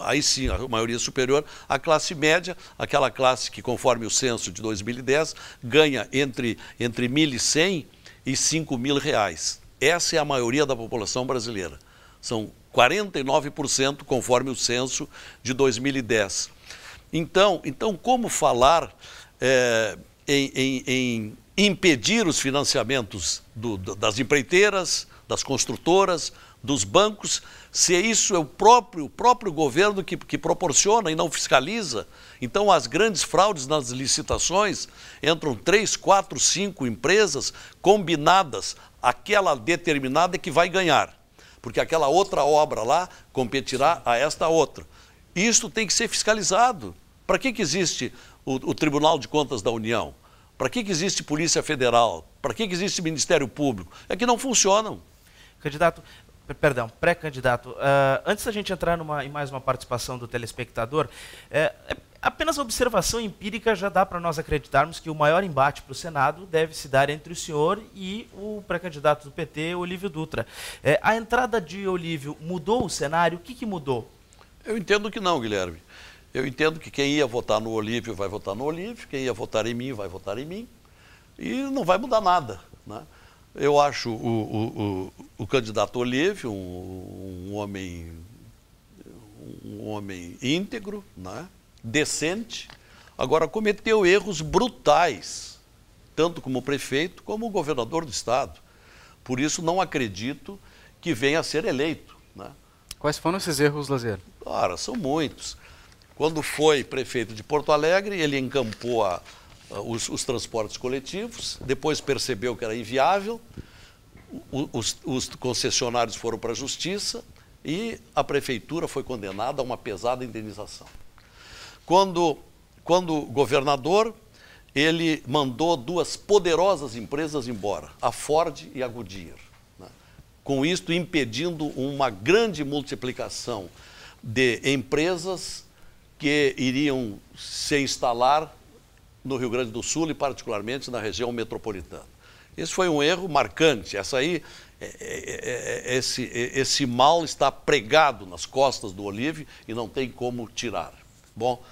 Speaker 3: aí sim, a maioria superior, a classe média, aquela classe que, conforme o censo de 2010, ganha entre 1.100 e 5.000 reais. Essa é a maioria da população brasileira. São 49%, conforme o censo de 2010. Então como falar em impedir os financiamentos das empreiteiras, das construtoras, dos bancos, se isso é o próprio governo que proporciona e não fiscaliza? Então, as grandes fraudes nas licitações, entram 3, 4, 5 empresas combinadas, aquela determinada que vai ganhar, porque aquela outra obra lá competirá a esta outra. Isso tem que ser fiscalizado. Para que existe o Tribunal de Contas da União? Para que existe Polícia Federal? Para que existe Ministério Público? É que não funcionam.
Speaker 1: Pré-candidato, antes da gente entrar em mais uma participação do telespectador, apenas a observação empírica já dá para nós acreditarmos que o maior embate para o Senado deve se dar entre o senhor e o pré-candidato do PT, Olívio Dutra. A entrada de Olívio mudou o cenário? O que mudou?
Speaker 3: Eu entendo que não, Guilherme. Eu entendo que quem ia votar no Olívio vai votar no Olívio, quem ia votar em mim vai votar em mim, e não vai mudar nada, né? Eu acho o candidato Olívio um homem íntegro, né? Decente, agora cometeu erros brutais, tanto como prefeito como governador do estado. Por isso não acredito que venha a ser eleito, né?
Speaker 2: Quais foram esses erros, Lazier?
Speaker 3: Ora, são muitos. Quando foi prefeito de Porto Alegre, ele encampou os transportes coletivos, depois percebeu que era inviável, os concessionários foram para a justiça e a prefeitura foi condenada a uma pesada indenização. Quando governador, ele mandou 2 poderosas empresas embora, a Ford e a Goodyear, né? Com isto impedindo uma grande multiplicação de empresas que iriam se instalar no Rio Grande do Sul e particularmente na região metropolitana. Esse foi um erro marcante. Esse mal está pregado nas costas do Olívio e não tem como tirar. Bom,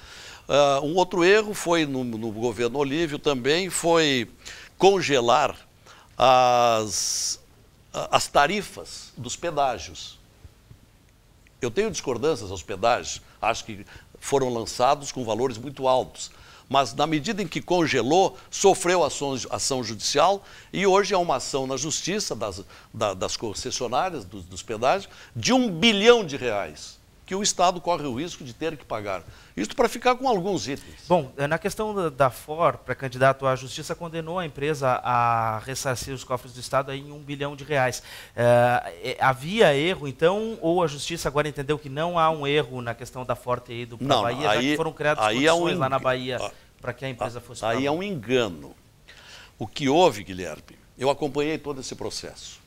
Speaker 3: um outro erro foi no governo Olívio também, foi congelar as tarifas dos pedágios. Eu tenho discordâncias aos pedágios, acho que foram lançados com valores muito altos, mas na medida em que congelou, sofreu ação judicial e hoje é uma ação na justiça das concessionárias, dos pedágios, de R$1 bilhão, que o Estado corre o risco de ter que pagar. Isso para ficar com alguns itens.
Speaker 1: Bom, na questão da Ford, pré-candidato, a Justiça condenou a empresa a ressarcir os cofres do Estado em R$1 bilhão. Havia erro, então, ou a Justiça agora entendeu que não há um erro na questão da Ford ter ido para a Bahia, já que foram criadas condições lá na Bahia para que a empresa fosse para lá?
Speaker 3: Aí é um engano. O que houve, Guilherme, eu acompanhei todo esse processo.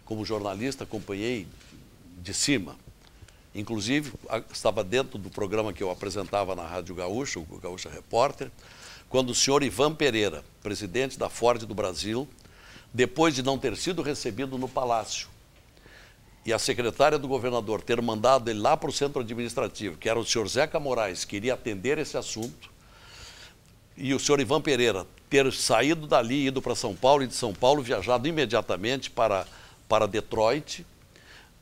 Speaker 3: Como jornalista, acompanhei de cima. Inclusive, estava dentro do programa que eu apresentava na Rádio Gaúcha, o Gaúcha Repórter, quando o senhor Ivan Pereira, presidente da Ford do Brasil, depois de não ter sido recebido no Palácio, e a secretária do governador ter mandado ele lá para o centro administrativo, que era o senhor Zeca Moraes, que iria atender esse assunto, e o senhor Ivan Pereira ter saído dali, ido para São Paulo, e de São Paulo viajado imediatamente para Detroit,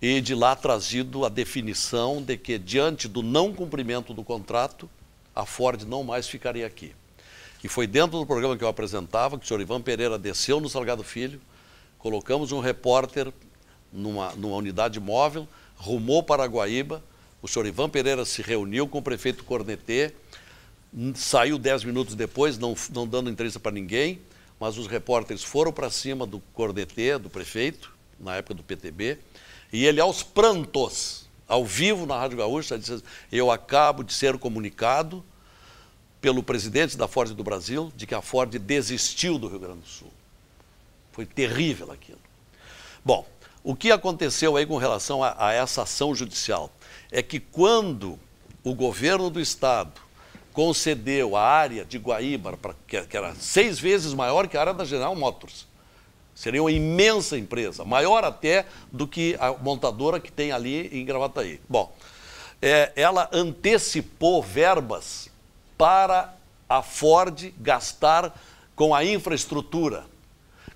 Speaker 3: e de lá trazido a definição de que, diante do não cumprimento do contrato, a Ford não mais ficaria aqui. E foi dentro do programa que eu apresentava que o senhor Ivan Pereira desceu no Salgado Filho, colocamos um repórter numa unidade móvel, rumou para Guaíba, o senhor Ivan Pereira se reuniu com o prefeito Cornetê, saiu 10 minutos depois, não dando entrevista para ninguém, mas os repórteres foram para cima do Cornetê, do prefeito, na época do PTB, e ele, aos prantos, ao vivo na Rádio Gaúcha, disse: eu acabo de ser comunicado pelo presidente da Ford do Brasil de que a Ford desistiu do Rio Grande do Sul. Foi terrível aquilo. Bom, o que aconteceu aí com relação a essa ação judicial é que quando o governo do estado concedeu a área de Guaíba, que era 6 vezes maior que a área da General Motors, seria uma imensa empresa, maior até do que a montadora que tem ali em Gravataí. Bom, ela antecipou verbas para a Ford gastar com a infraestrutura.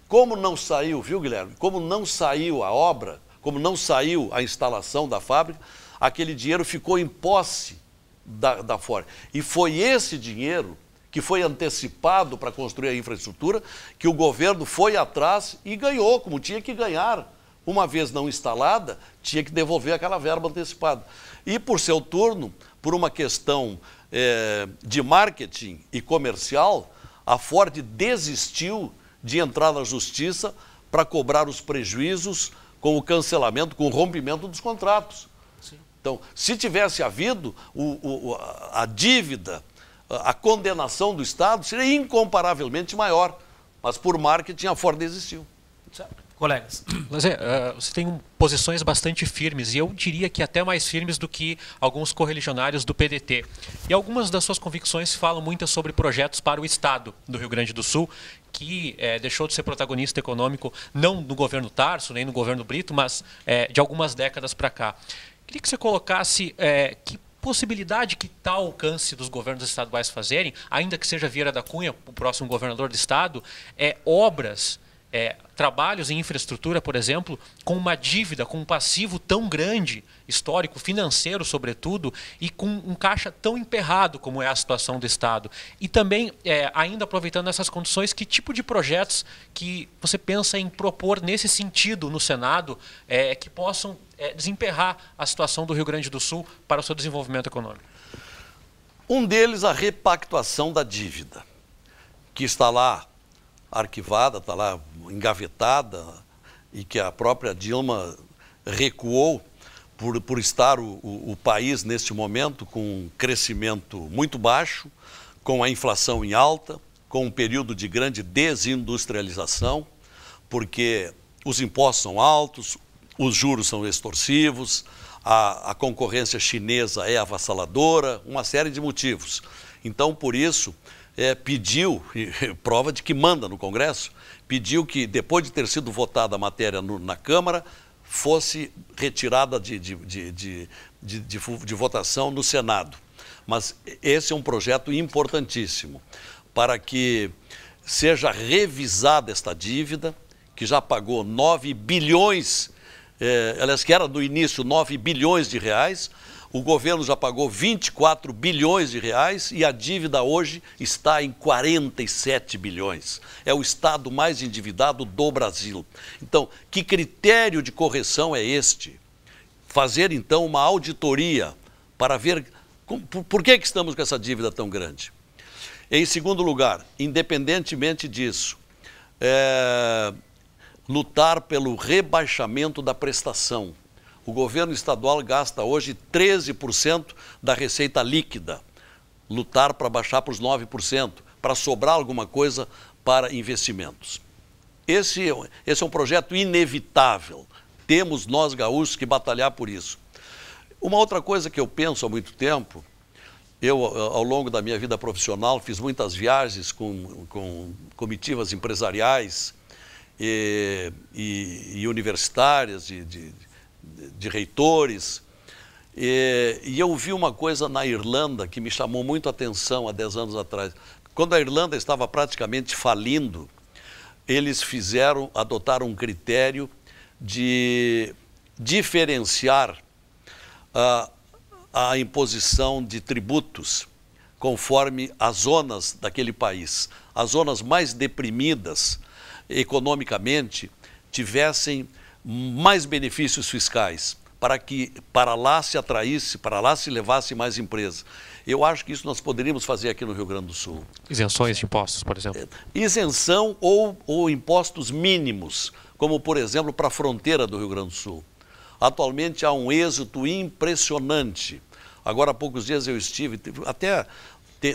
Speaker 3: Como não saiu, viu, Guilherme? Como não saiu a obra, como não saiu a instalação da fábrica, aquele dinheiro ficou em posse da Ford. E foi esse dinheiro que foi antecipado para construir a infraestrutura, que o governo foi atrás e ganhou, como tinha que ganhar. Uma vez não instalada, tinha que devolver aquela verba antecipada. E, por seu turno, por uma questão de marketing e comercial, a Ford desistiu de entrar na justiça para cobrar os prejuízos com o cancelamento, com o rompimento dos contratos. Sim. Então, se tivesse havido a dívida, a condenação do Estado seria incomparavelmente maior, mas por marketing a Ford desistiu.
Speaker 1: Colegas.
Speaker 6: Você tem posições bastante firmes, e eu diria que até mais firmes do que alguns correligionários do PDT. E algumas das suas convicções falam muito sobre projetos para o Estado do Rio Grande do Sul, que deixou de ser protagonista econômico, não no governo Tarso, nem no governo Brito, mas de algumas décadas para cá. Queria que você colocasse que possibilidade que está ao alcance dos governos estaduais fazerem, ainda que seja Vieira da Cunha, o próximo governador do Estado, obras, trabalhos em infraestrutura, por exemplo, com uma dívida, com um passivo tão grande, histórico, financeiro sobretudo, e com um caixa tão emperrado como é a situação do Estado. E também, ainda aproveitando essas condições, que tipo de projetos que você pensa em propor nesse sentido no Senado, que possam desemperrar a situação do Rio Grande do Sul para o seu desenvolvimento econômico?
Speaker 3: Um deles, a repactuação da dívida, que está lá arquivada, está lá engavetada, e que a própria Dilma recuou por estar o país, neste momento, com um crescimento muito baixo, com a inflação em alta, com um período de grande desindustrialização, porque os impostos são altos, os juros são extorsivos, a concorrência chinesa é avassaladora, uma série de motivos. Então, por isso, pediu, prova de que manda no Congresso, pediu que, depois de ter sido votada a matéria na Câmara, fosse retirada de votação no Senado. Mas esse é um projeto importantíssimo para que seja revisada esta dívida, que já pagou 9 bilhões, aliás, que era no início 9 bilhões de reais, o governo já pagou 24 bilhões de reais e a dívida hoje está em 47 bilhões. É o estado mais endividado do Brasil. Então, que critério de correção é este? Fazer, então, uma auditoria para ver por que estamos com essa dívida tão grande. Em segundo lugar, independentemente disso, lutar pelo rebaixamento da prestação. O governo estadual gasta hoje 13% da receita líquida. Lutar para baixar para os 9%, para sobrar alguma coisa para investimentos. Esse é um projeto inevitável. Temos nós gaúchos que batalhar por isso. Uma outra coisa que eu penso há muito tempo, eu, ao longo da minha vida profissional, fiz muitas viagens com comitivas empresariais e universitárias, de reitores, e eu vi uma coisa na Irlanda que me chamou muito a atenção há 10 anos atrás. Quando a Irlanda estava praticamente falindo, eles adotaram um critério de diferenciar a imposição de tributos conforme as zonas daquele país. As zonas mais deprimidas economicamente tivessem mais benefícios fiscais, para que para lá se atraísse, para lá se levasse mais empresas. Eu acho que isso nós poderíamos fazer aqui no Rio Grande do Sul.
Speaker 6: Isenções de impostos, por exemplo.
Speaker 3: Isenção ou impostos mínimos, como, por exemplo, para a fronteira do Rio Grande do Sul. Atualmente há um êxito impressionante. Agora, há poucos dias eu estive, até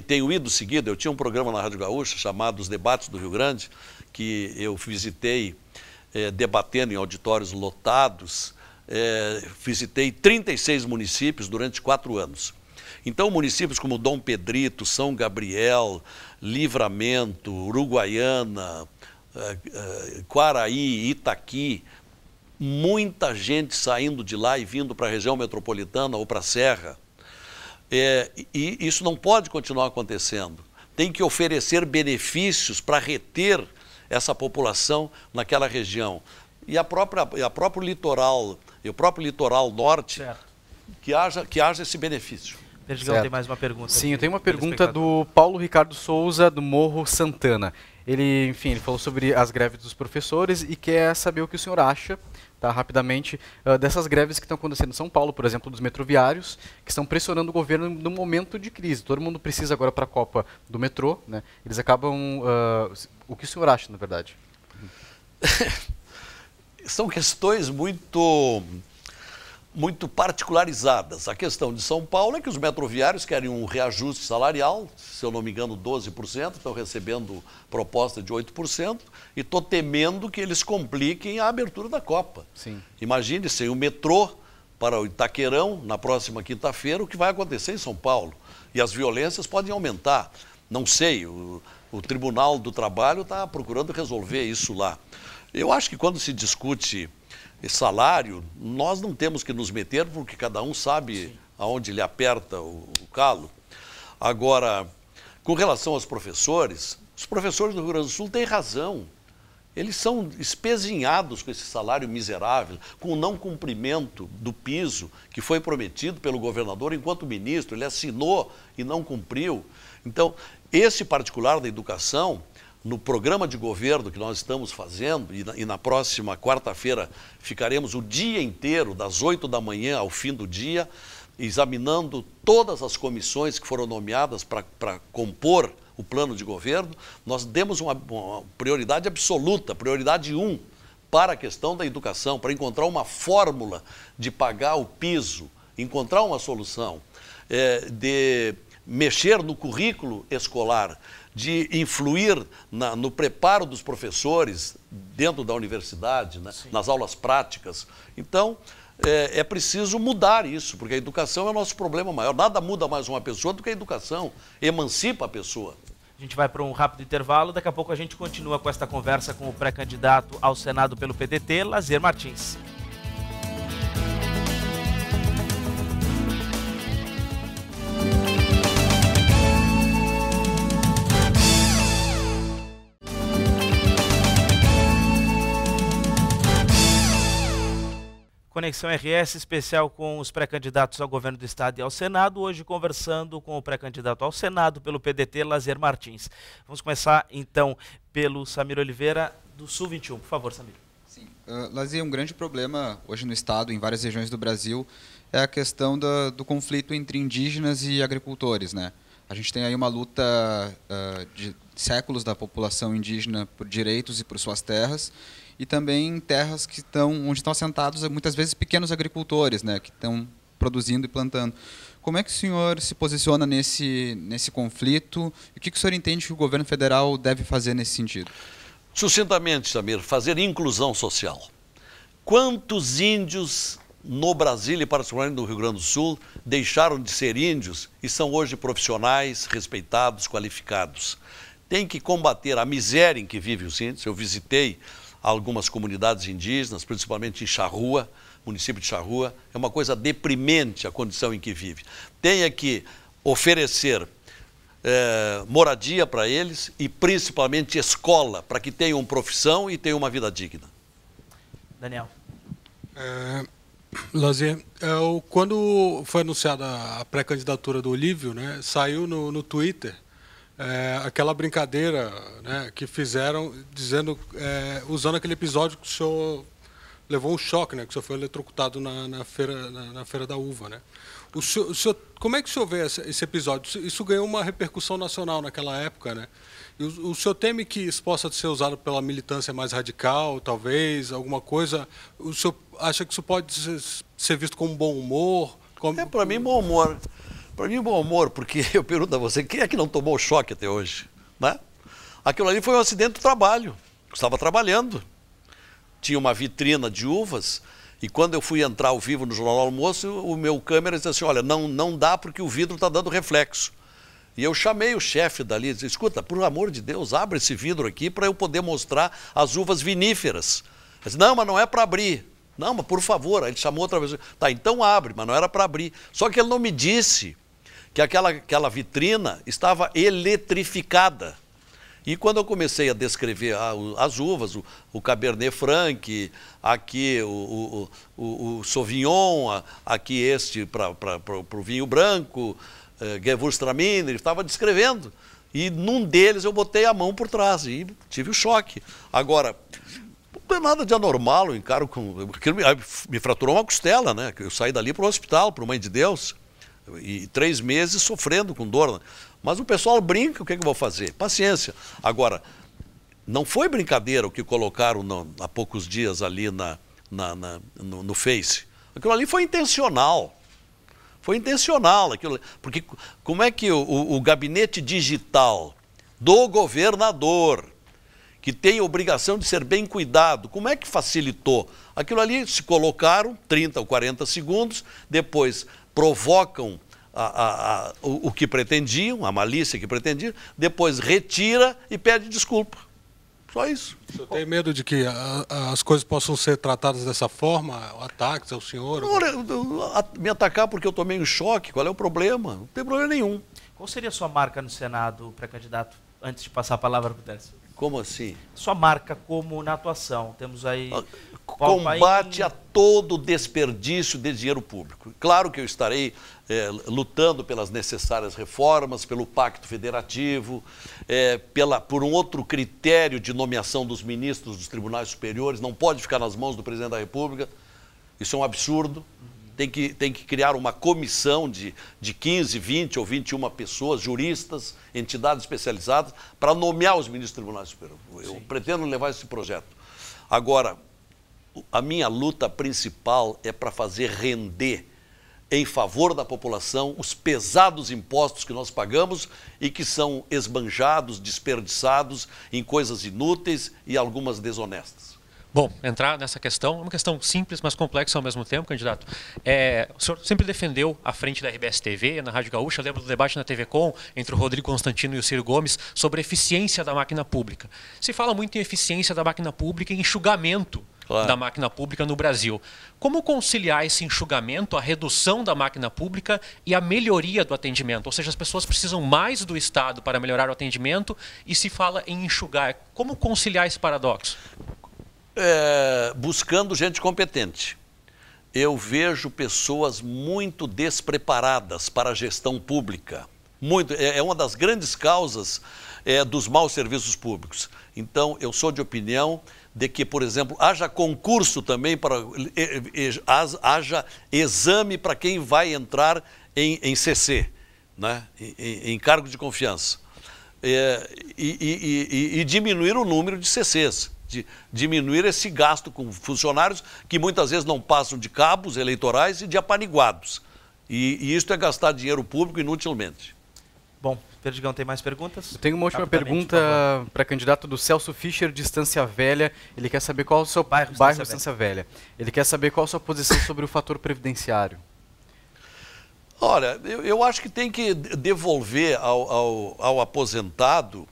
Speaker 3: tenho ido seguido, eu tinha um programa na Rádio Gaúcha chamado Os Debates do Rio Grande, que eu visitei debatendo em auditórios lotados, visitei 36 municípios durante 4 anos. Então, municípios como Dom Pedrito, São Gabriel, Livramento, Uruguaiana, Quaraí, Itaqui, muita gente saindo de lá e vindo para a região metropolitana ou para a Serra. E isso não pode continuar acontecendo. Tem que oferecer benefícios para reter essa população naquela região. E o próprio litoral norte, que haja esse benefício.
Speaker 1: Perdigão tem mais uma pergunta.
Speaker 2: Sim, eu tenho uma pergunta do Paulo Ricardo Souza, do Morro Santana. Ele falou sobre as greves dos professores e quer saber o que o senhor acha, tá, rapidamente, dessas greves que estão acontecendo em São Paulo, por exemplo, dos metroviários, que estão pressionando o governo num momento de crise. Todo mundo precisa agora para a Copa do metrô, né? Eles acabam... o que o senhor acha, na verdade?
Speaker 3: São questões muito particularizadas. A questão de São Paulo é que os metroviários querem um reajuste salarial, se eu não me engano 12%, estão recebendo proposta de 8%, e estou temendo que eles compliquem a abertura da Copa.
Speaker 2: Sim.
Speaker 3: Imagine sem o metrô para o Itaquerão, na próxima quinta-feira, o que vai acontecer em São Paulo. E as violências podem aumentar. Não sei, o Tribunal do Trabalho está procurando resolver isso lá. Eu acho que quando se discute salário, nós não temos que nos meter, porque cada um sabe aonde lhe aperta o calo. Agora, com relação aos professores, os professores do Rio Grande do Sul têm razão. Eles são espezinhados com esse salário miserável, com o não cumprimento do piso que foi prometido pelo governador enquanto ministro. Ele assinou e não cumpriu. Então, esse particular da educação, no programa de governo que nós estamos fazendo, e na próxima quarta-feira ficaremos o dia inteiro, das 8 da manhã ao fim do dia, examinando todas as comissões que foram nomeadas para compor o plano de governo, nós demos uma prioridade absoluta, prioridade 1, para a questão da educação, para encontrar uma fórmula de pagar o piso, encontrar uma solução, de mexer no currículo escolar, de influir no preparo dos professores dentro da universidade, né, nas aulas práticas. Então, é preciso mudar isso, porque a educação é o nosso problema maior. Nada muda mais uma pessoa do que a educação, emancipa a pessoa.
Speaker 1: A gente vai para um rápido intervalo, daqui a pouco a gente continua com esta conversa com o pré-candidato ao Senado pelo PDT, Lazier Martins. Conexão RS especial com os pré-candidatos ao governo do estado e ao Senado, hoje conversando com o pré-candidato ao Senado pelo PDT, Lazier Martins. Vamos começar então pelo Samir Oliveira, do Sul 21. Por favor, Samir.
Speaker 4: Sim. Lazier, um grande problema hoje no estado, em várias regiões do Brasil, é a questão do conflito entre indígenas e agricultores, né? A gente tem aí uma luta de séculos da população indígena por direitos e por suas terras, e também terras onde estão assentados muitas vezes pequenos agricultores, né, que estão produzindo e plantando. Como é que o senhor se posiciona nesse conflito? E o que o senhor entende que o governo federal deve fazer nesse sentido?
Speaker 3: Sucintamente, Samir, fazer inclusão social. Quantos índios no Brasil e particularmente no Rio Grande do Sul deixaram de ser índios e são hoje profissionais, respeitados, qualificados? Tem que combater a miséria em que vivem os índios. Eu visitei algumas comunidades indígenas, principalmente em Charrua, município de Charrua. É uma coisa deprimente a condição em que vive. Tem que oferecer moradia para eles e principalmente escola, para que tenham profissão e tenham uma vida digna.
Speaker 1: Daniel.
Speaker 5: Lazier, quando foi anunciada a pré-candidatura do Olívio, né, saiu no Twitter aquela brincadeira, né, que fizeram, dizendo, usando aquele episódio que o senhor levou um choque, né? Que o senhor foi eletrocutado na feira da uva, né? O senhor, como é que o senhor vê esse episódio? Isso ganhou uma repercussão nacional naquela época, né? E o senhor teme que isso possa ser usado pela militância mais radical, talvez, alguma coisa? O senhor acha que isso pode ser visto como bom humor?
Speaker 3: Para mim, bom humor. Para mim, bom humor, porque eu pergunto a você, quem é que não tomou choque até hoje? Né? Aquilo ali foi um acidente do trabalho. Eu estava trabalhando. Tinha uma vitrina de uvas, e quando eu fui entrar ao vivo no Jornal do Almoço, o meu câmera disse assim, olha, não dá porque o vidro está dando reflexo. E eu chamei o chefe dali e disse, escuta, por amor de Deus, abre esse vidro aqui para eu poder mostrar as uvas viníferas. Ele disse, não, mas não é para abrir. Não, mas por favor. Aí ele chamou outra vez. Tá, então abre, mas não era para abrir. Só que ele não me disse que aquela vitrina estava eletrificada. E quando eu comecei a descrever as uvas, o Cabernet Franc, aqui o Sauvignon, aqui este para o vinho branco, Gewürztraminer, ele estava descrevendo. E num deles eu botei a mão por trás e tive o choque. Agora, não é nada de anormal, eu encaro com... Me fraturou uma costela, né? Eu saí dali para o hospital, para o Mãe de Deus, e 3 meses sofrendo com dor, né? Mas o pessoal brinca, o que é que eu vou fazer? Paciência. Agora, não foi brincadeira o que colocaram há poucos dias ali no Face. Aquilo ali foi intencional. Foi intencional aquilo. Porque como é que o gabinete digital do governador, que tem a obrigação de ser bem cuidado, como é que facilitou? Aquilo ali se colocaram 30 ou 40 segundos, depois provocam o que pretendiam, a malícia que pretendiam, depois retira e pede desculpa. Só isso.
Speaker 5: O senhor tem medo de que as coisas possam ser tratadas dessa forma? Ataques ao senhor?
Speaker 3: Me atacar porque eu tomei um choque, qual é o problema? Não tem problema nenhum.
Speaker 1: Qual seria a sua marca no Senado, pré-candidato, antes de passar a palavra para o Tércio?
Speaker 3: Como assim?
Speaker 1: Sua marca como na atuação. Temos aí...
Speaker 3: Combate a todo desperdício de dinheiro público. Claro que eu estarei lutando pelas necessárias reformas, pelo pacto federativo, por um outro critério de nomeação dos ministros dos tribunais superiores, não pode ficar nas mãos do presidente da República, isso é um absurdo. Tem que criar uma comissão de 15, 20 ou 21 pessoas, juristas, entidades especializadas, para nomear os ministros dos tribunais superiores. Eu pretendo levar esse projeto. Agora, a minha luta principal é para fazer render em favor da população os pesados impostos que nós pagamos e que são esbanjados, desperdiçados em coisas inúteis e algumas desonestas.
Speaker 6: Bom, entrar nessa questão, é uma questão simples, mas complexa ao mesmo tempo, candidato. O senhor sempre defendeu à frente da RBS TV, na Rádio Gaúcha, eu lembro do debate na TV Com, entre o Rodrigo Constantino e o Ciro Gomes, sobre a eficiência da máquina pública. Se fala muito em eficiência da máquina pública e enxugamento da máquina pública no Brasil. Como conciliar esse enxugamento, a redução da máquina pública e a melhoria do atendimento? Ou seja, as pessoas precisam mais do Estado para melhorar o atendimento e se fala em enxugar. Como conciliar esse paradoxo?
Speaker 3: Buscando gente competente. Eu vejo pessoas muito despreparadas para a gestão pública. É uma das grandes causas dos maus serviços públicos. Então, eu sou de opinião de que, por exemplo, haja concurso também, haja exame para quem vai entrar em CC, né? em cargo de confiança. E diminuir o número de CCs. Diminuir esse gasto com funcionários que muitas vezes não passam de cabos eleitorais e de apaniguados. E isso é gastar dinheiro público inutilmente.
Speaker 1: Bom, Perdigão, tem mais perguntas?
Speaker 2: Eu tenho uma última pergunta para candidato do Celso Fischer, de Estância Velha. Ele quer saber qual é o seu bairro Estância Velha. Ele quer saber qual a sua posição sobre o fator previdenciário.
Speaker 3: Olha, eu acho que tem que devolver ao aposentado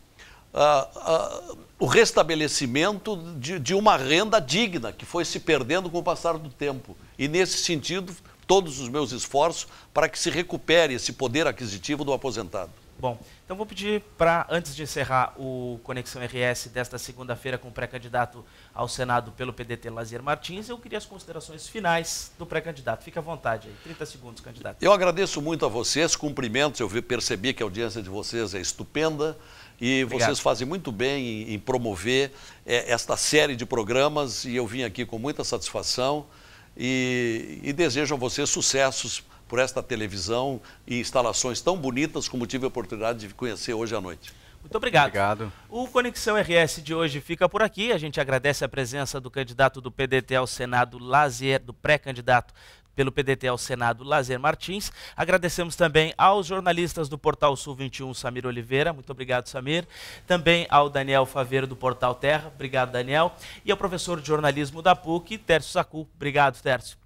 Speaker 3: o restabelecimento de uma renda digna que foi se perdendo com o passar do tempo. E, nesse sentido, todos os meus esforços para que se recupere esse poder aquisitivo do aposentado.
Speaker 1: Bom, então vou pedir para, antes de encerrar o Conexão RS desta segunda-feira com o pré-candidato ao Senado pelo PDT, Lazier Martins, eu queria as considerações finais do pré-candidato. Fique à vontade aí, 30 segundos, candidato.
Speaker 3: Eu agradeço muito a vocês, cumprimentos, eu percebi que a audiência de vocês é estupenda e
Speaker 1: Obrigado. Vocês
Speaker 3: fazem muito bem em promover esta série de programas e eu vim aqui com muita satisfação e desejo a vocês sucessos por esta televisão e instalações tão bonitas como tive a oportunidade de conhecer hoje à noite.
Speaker 1: Muito obrigado.
Speaker 2: Obrigado.
Speaker 1: O Conexão RS de hoje fica por aqui. A gente agradece a presença do candidato do PDT ao Senado, Lazier, do pré-candidato pelo PDT ao Senado, Lazier Martins. Agradecemos também aos jornalistas do Portal Sul 21, Samir Oliveira. Muito obrigado, Samir. Também ao Daniel Faveiro, do Portal Terra. Obrigado, Daniel. E ao professor de jornalismo da PUC, Tércio Saccu. Obrigado, Tércio.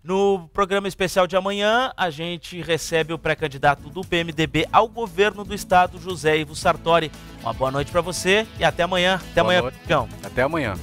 Speaker 1: No programa especial de amanhã, a gente recebe o pré-candidato do PMDB ao governo do estado, José Ivo Sartori. Uma boa noite para você e até amanhã. Até amanhã, Picão.
Speaker 2: Até amanhã.